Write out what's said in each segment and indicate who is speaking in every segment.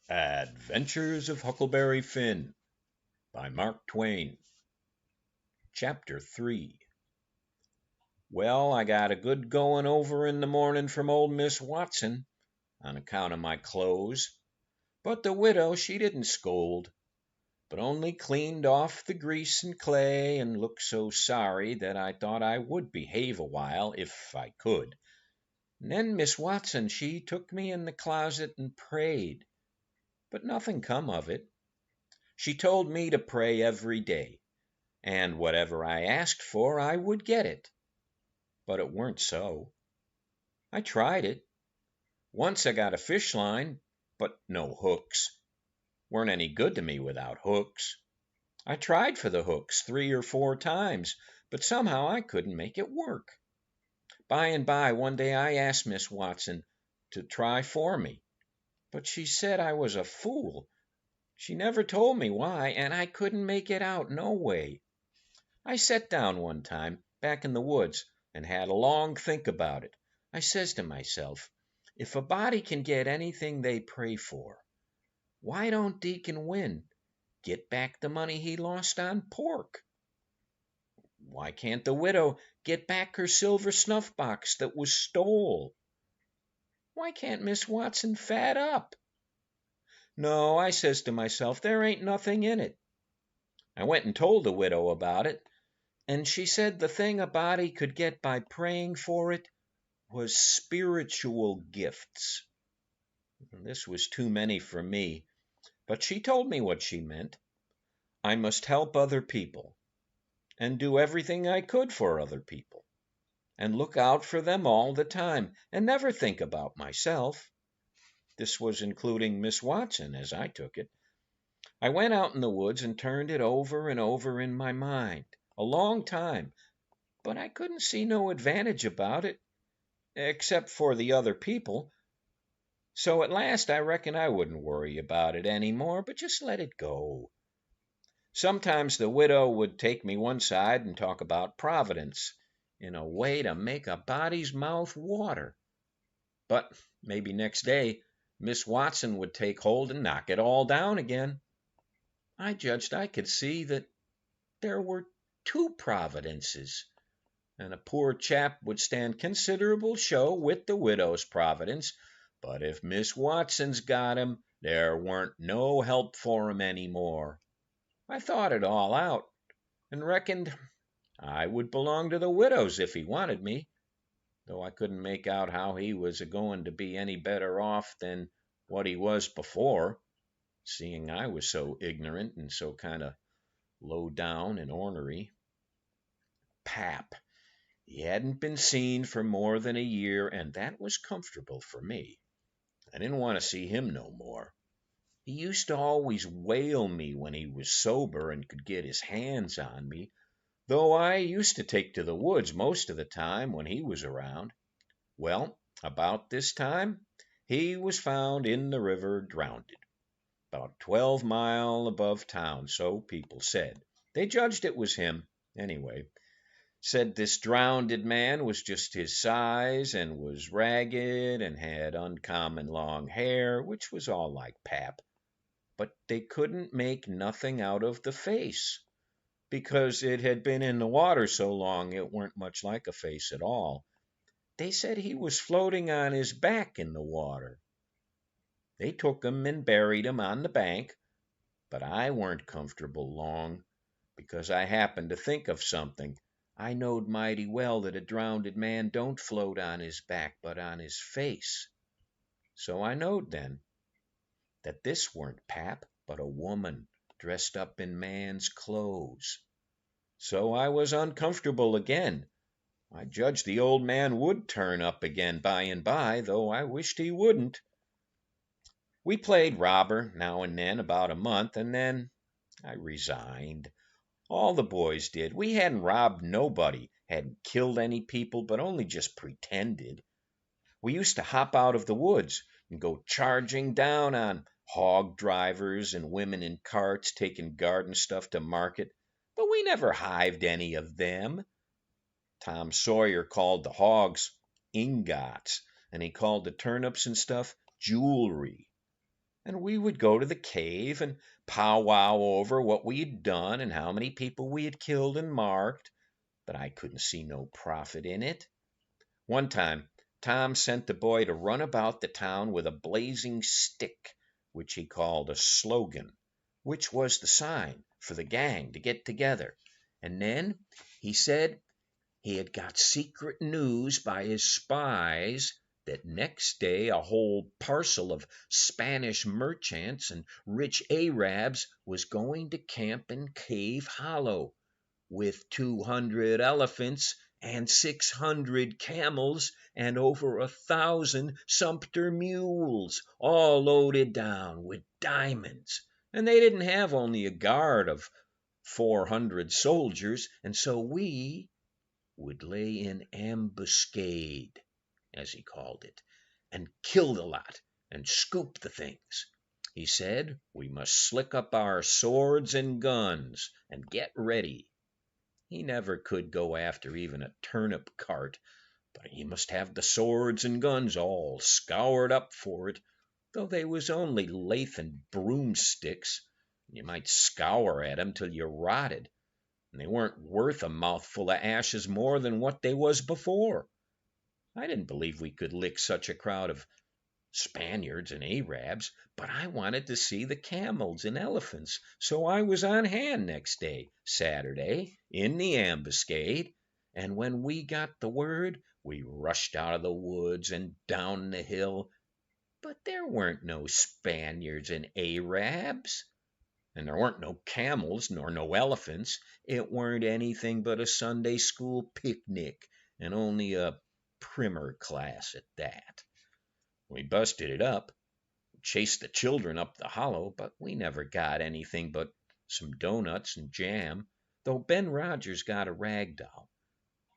Speaker 1: Adventures of Huckleberry Finn by Mark Twain. Chapter 3. Well, I got a good going over in the morning from old Miss Watson, on account of my clothes. But the widow, she didn't scold, but only cleaned off the grease and clay and looked so sorry that I thought I would behave a while if I could. And then Miss Watson, she took me in the closet and prayed, but nothing come of it. She told me to pray every day, and whatever I asked for I would get it. But it weren't so. I tried it. Once I got a fish line, but no hooks. Weren't any good to me without hooks. I tried for the hooks 3 or 4 times, but somehow I couldn't make it work. By and by, one day I asked Miss Watson to try for me, but she said I was a fool. She never told me why, and I couldn't make it out no way. I set down one time, back in the woods, and had a long think about it. I says to myself, if a body can get anything they pray for, why don't Deacon Winn get back the money he lost on pork? Why can't the widow get back her silver snuff box that was stole? Why can't Miss Watson fat up? No, I says to myself, there ain't nothing in it. I went and told the widow about it, and she said the thing a body could get by praying for it was spiritual gifts. This was too many for me, but she told me what she meant. I must help other people, and do everything I could for other people, and look out for them all the time, and never think about myself. This was including Miss Watson, as I took it. I went out in the woods and turned it over and over in my mind, a long time, but I couldn't see no advantage about it, except for the other people. So at last I reckon I wouldn't worry about it any more, but just let it go. Sometimes the widow would take me one side and talk about Providence in a way to make a body's mouth water. But maybe next day Miss Watson would take hold and knock it all down again. I judged I could see that there were 2 providences, and a poor chap would stand considerable show with the widow's providence, but if Miss Watson's got him, there weren't no help for him any more. I thought it all out, and reckoned I would belong to the widow's if he wanted me, though I couldn't make out how he was a-going to be any better off than what he was before, seeing I was so ignorant and so kind of low down and ornery. Pap, he hadn't been seen for more than a year, and that was comfortable for me. I didn't want to see him no more. He used to always whale me when he was sober and could get his hands on me, though I used to take to the woods most of the time when he was around. Well, about this time, he was found in the river drownded, about 12 mile above town, so people said. They judged it was him, anyway. Said this drownded man was just his size and was ragged and had uncommon long hair, which was all like pap. But they couldn't make nothing out of the face, because it had been in the water so long it weren't much like a face at all. They said he was floating on his back in the water. They took him and buried him on the bank, but I weren't comfortable long, because I happened to think of something. I knowed mighty well that a drownded man don't float on his back, but on his face. So I knowed then that this weren't pap, but a woman dressed up in man's clothes. So I was uncomfortable again. I judged the old man would turn up again by and by, though I wished he wouldn't. We played robber now and then about a month, and then I resigned. All the boys did. We hadn't robbed nobody, hadn't killed any people, but only just pretended. We used to hop out of the woods and go charging down on hog drivers and women in carts taking garden stuff to market, but we never hived any of them. Tom Sawyer called the hogs ingots, and he called the turnips and stuff jewelry. and we would go to the cave and powwow over what we'd done and how many people we had killed and marked, but I couldn't see no profit in it. One time Tom sent the boy to run about the town with a blazing stick, which he called a slogan, which was the sign for the gang to get together. And then he said he had got secret news by his spies that next day a whole parcel of Spanish merchants and rich Arabs was going to camp in Cave Hollow, with 200 elephants and 600 camels and over 1,000 sumpter mules, all loaded down with diamonds. And they didn't have only a guard of 400 soldiers, and so we would lay in ambuscade, as he called it, and kill the lot and scoop the things. He said we must slick up our swords and guns and get ready. He never could go after even a turnip cart, but he must have the swords and guns all scoured up for it, though they was only lathen broomsticks, and you might scour at 'em till you rotted, and they weren't worth a mouthful of ashes more than what they was before. I didn't believe we could lick such a crowd of Spaniards and Arabs, but I wanted to see the camels and elephants, so I was on hand next day, Saturday, in the ambuscade, and when we got the word, we rushed out of the woods and down the hill, but there weren't no Spaniards and Arabs, and there weren't no camels nor no elephants. It weren't anything but a Sunday school picnic, and only a primer class at that. We busted it up, chased the children up the hollow, but we never got anything but some doughnuts and jam, though Ben Rogers got a rag doll,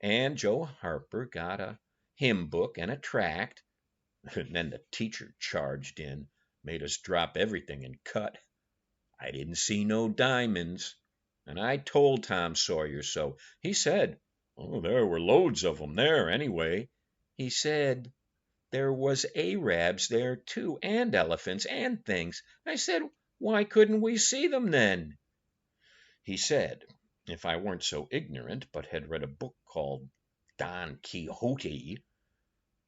Speaker 1: and Joe Harper got a hymn book and a tract, and then the teacher charged in, made us drop everything and cut. I didn't see no diamonds, and I told Tom Sawyer so. He said, "Oh, there were loads of 'em there, anyway." He said there was Arabs there, too, and elephants and things. I said, "Why couldn't we see them then?" He said, if I weren't so ignorant, but had read a book called Don Quixote,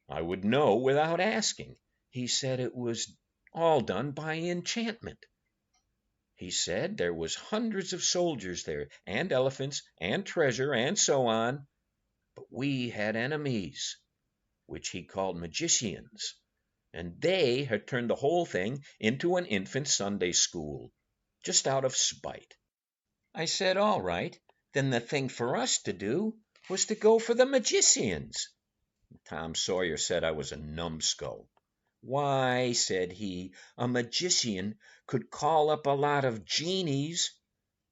Speaker 1: I would know without asking. He said it was all done by enchantment. He said there was hundreds of soldiers there, and elephants, and treasure, and so on, but we had enemies, which he called magicians, and they had turned the whole thing into an infant Sunday school, just out of spite. I said, all right, then the thing for us to do was to go for the magicians. Tom Sawyer said I was a numbskull. Why, said he, a magician could call up a lot of genies,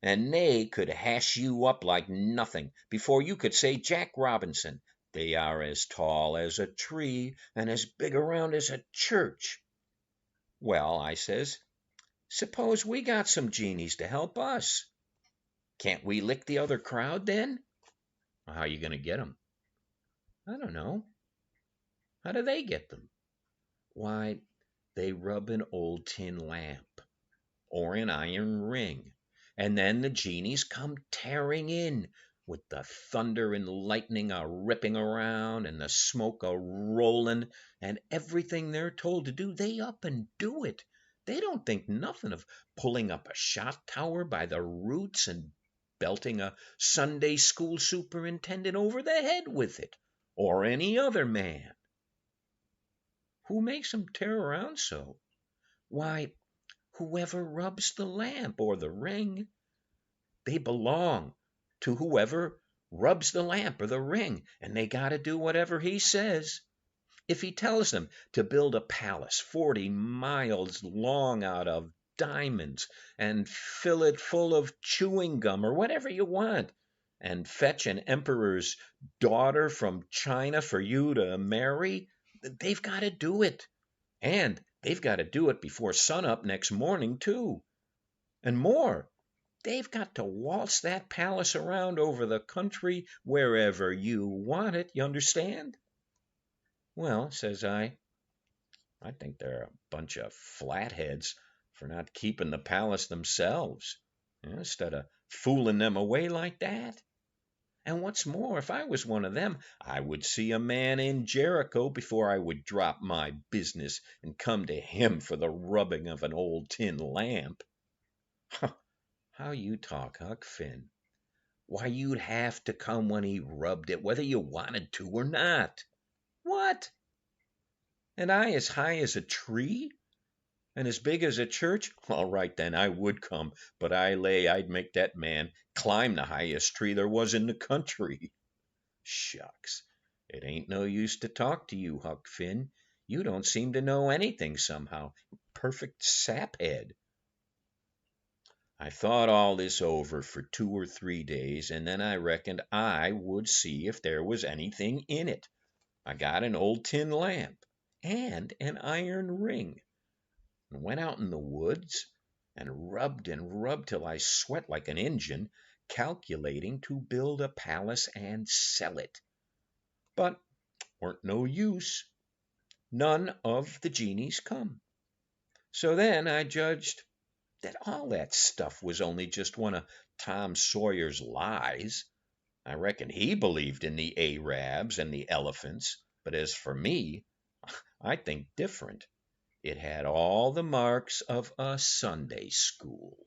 Speaker 1: and they could hash you up like nothing before you could say Jack Robinson. They are as tall as a tree and as big around as a church. Well, I says, suppose we got some genies to help us. Can't we lick the other crowd then? How are you going to get them? I don't know. How do they get them? Why, they rub an old tin lamp or an iron ring, and then the genies come tearing in, with the thunder and lightning a-ripping around and the smoke a-rolling, and everything they're told to do, they up and do it. They don't think nothing of pulling up a shot tower by the roots and belting a Sunday school superintendent over the head with it, or any other man. Who makes 'em tear around so? Why, whoever rubs the lamp or the ring. They belong to whoever rubs the lamp or the ring, and they got to do whatever he says. If he tells them to build a palace 40 miles long out of diamonds and fill it full of chewing gum or whatever you want, and fetch an emperor's daughter from China for you to marry, they've got to do it. And they've got to do it before sunup next morning, too. And more, they've got to waltz that palace around over the country wherever you want it, you understand? Well, says I I think they're a bunch of flatheads for not keeping the palace themselves, instead of fooling them away like that. And what's more, if I was one of them, I would see a man in Jericho before I would drop my business and come to him for the rubbing of an old tin lamp. How you talk, Huck Finn. Why, you'd have to come when he rubbed it, whether you wanted to or not. What? And I as high as a tree? And as big as a church? All right, then, I would come, but I lay I'd make that man climb the highest tree there was in the country. Shucks, it ain't no use to talk to you, Huck Finn. You don't seem to know anything somehow. Perfect saphead. I thought all this over for 2 or 3 days, and then I reckoned I would see if there was anything in it. I got an old tin lamp and an iron ring, and went out in the woods and rubbed till I sweat like an Injun, calculating to build a palace and sell it. But weren't no use. None of the genies come. So then I judged that all that stuff was only just one of Tom Sawyer's lies. I reckon he believed in the Arabs and the elephants, but as for me, I think different. It had all the marks of a Sunday school.